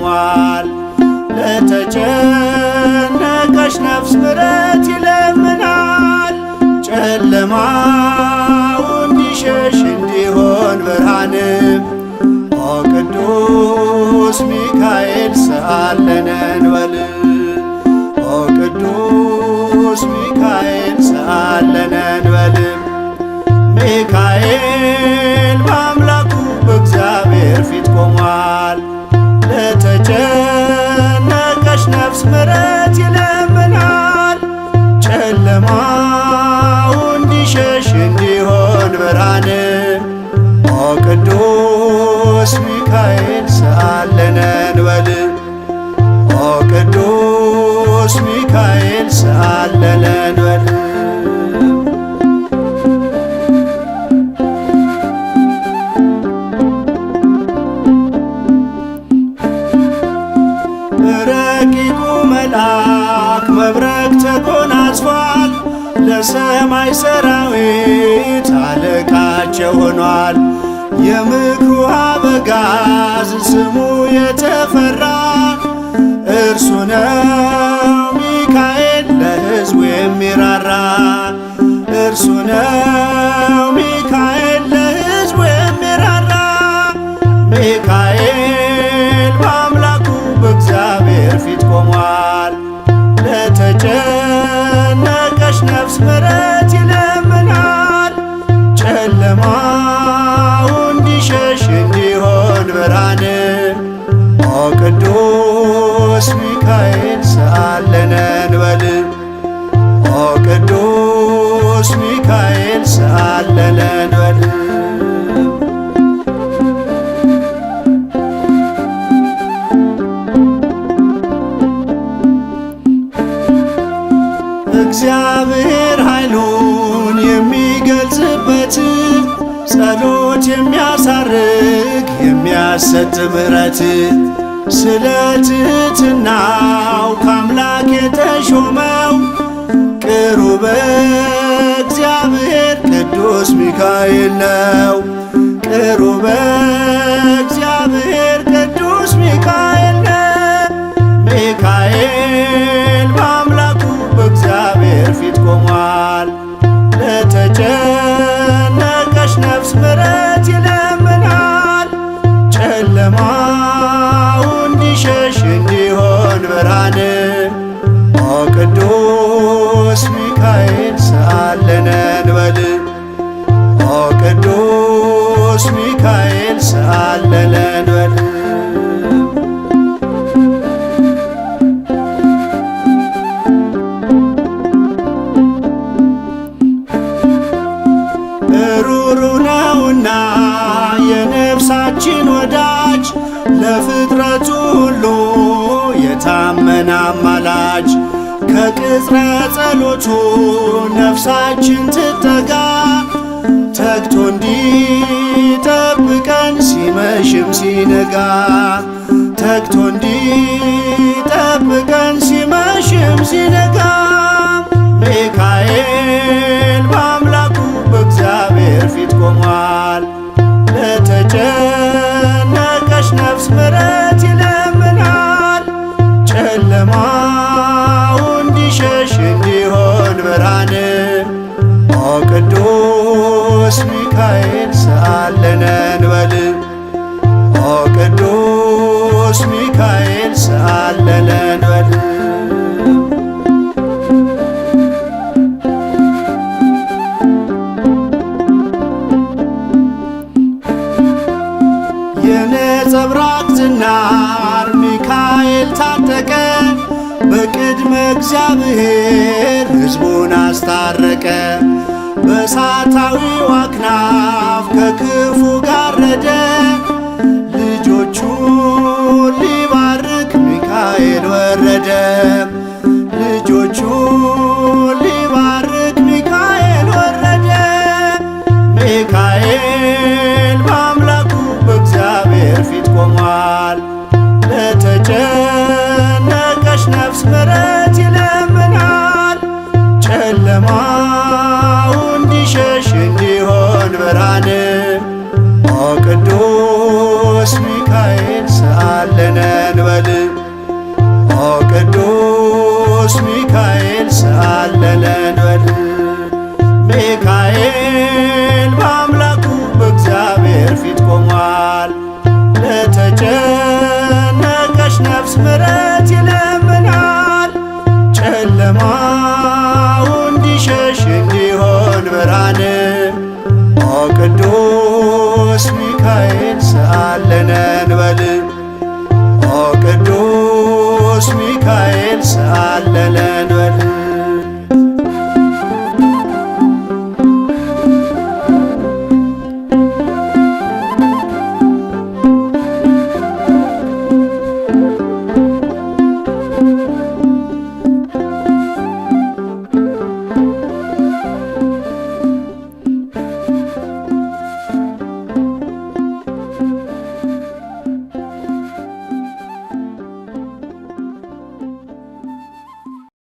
ቆሟል። ለተጨነቀች ነፍስ ምሕረት ይለምናል። ጨለማው እንዲሸሽ እንዲሆን ብርሃንም ኦ ቅዱስ ሚካኤል ሰአለነ እንበል። ኦ ቅዱስ ሚካኤል ሰአለነ እንበል። ሚካኤል በአምላኩ በእግዚአብሔር ፊት ቆሟል። ለተጨነቀች ነፍስ ምሕረት ይለምናል። ጨለማው እንዲሸሽ እንዲሆን ብርሃንም ኦ ቅዱስ ሚካኤል ሰአለነ እንበል። ኦ ቅዱስ ሚካኤል ሰአለነ እንበል። ረቂቁ መልአክ መብረቅ ተጎናጽፏል። ለሰማይ ሰራዊት አለቃቸው ሆኗል። የምክሩ አበጋዝ ስሙ የተፈራ እርሱ ነው ሚካኤል ለሕዝቡ የሚራራ። እርሱ ነው ሚካኤል ለሕዝቡ የሚራራ። ሚካኤል በአምላኩ በእግዚአብሔር ፊት ቆሟል። ለተጨነቀች ነፍስ ምሕረት ይለምናል። ጨለማው እንዲሸሽ እንዲሆን ብርሃንም ኦ ቅዱስ ሚካኤል ሰአለነ እንበል። ኦ ቅዱስ ሚካኤል ሰአለነ እንበል። እግዚአብሔር ኃይሉን የሚገልጽበት ጸሎት የሚያሳርግ የሚያሰጥ ምሕረት ስለ ትሕትናው ከአምላክ የተሾመው ቅሩበ እግዚአብሔር ቅዱስ ሚካኤል ነው። ቅሩበ እግዚአብሔር ቅዱስ ሚካኤል ነው። ሚካኤል በአምላኩ በእግዚአብሔር ፊት ቆሟል። ለተጨነቀች ነፍስ ምሕረት ይለምናል። ጨለማው እንዲሸሽ እንዲሆን ብርሃንም ኦ ቅዱስ ሚካኤል ሰአለነ እንበል። ኦ ቅዱስ ሚካኤል ሰአለነ እንበል። ሩሩ ነውና የነፍሳችን ወዳጅ ለፍጥረቱ ሁሉ የታመነ አማላጅ። ከቅጽረ ጸሎቱ ነፍሳችን ትጠጋ ተግቶ እንዲጠብቀን ሲመሽም ሲነጋ። ተግቶ እንዲጠብቀን ሲመሽም ሲነጋ። ሚካኤል በአምላኩ በእግዚአብሔር ፊት ቆሟል። ለተጨነቀች ነፍስ ምሕረት ይለምናል። ጨለማው እንዲሸሽ እንዲሆን ብርሃንም ኦ ቅዱስ ሚካኤል ሰአለነ እንበል። ኦ ቅዱስ ሚካኤል ሰአለነ እንበል። የነጸብራቅ ዝናር ሚካኤል ታጠቀ። በቅድመ እግዚአብሔር ሕዝቡን አስታረቀ። በእሳታዊው አክናፍ ከክፉ ጋረደ። ልጆቹን ሊባርክ ሚካኤል ወረደ። ልጆቹን ሊባርክ ሚካኤል ወረደ። ሚካኤል በአምላኩ በእግዚአብሔር ፊት ቆሟል። ለተጨነቀች ነፍስ ምሕረት ይለምናል። ጨለማው እንዲሸሽ እንዲሆን ብርሃንም ኦ ቅዱስ ሚካኤል ሰአለነ እንበል። ቅዱስ ሚካኤል ሰአለለን በል። ሚካኤል በአምላኩ በእግዚአብሔር ፊት ቆሟል። ለተጨነቀች ነፍስ ምሕረት ይለምናል። ጨለማው እንዲሸሽ እንዲሆን ብርሃን ኦ ቅዱስ ሚካኤል ሰአለለን በል። ኦ ቅዱስ ሚካኤል ሰአለለን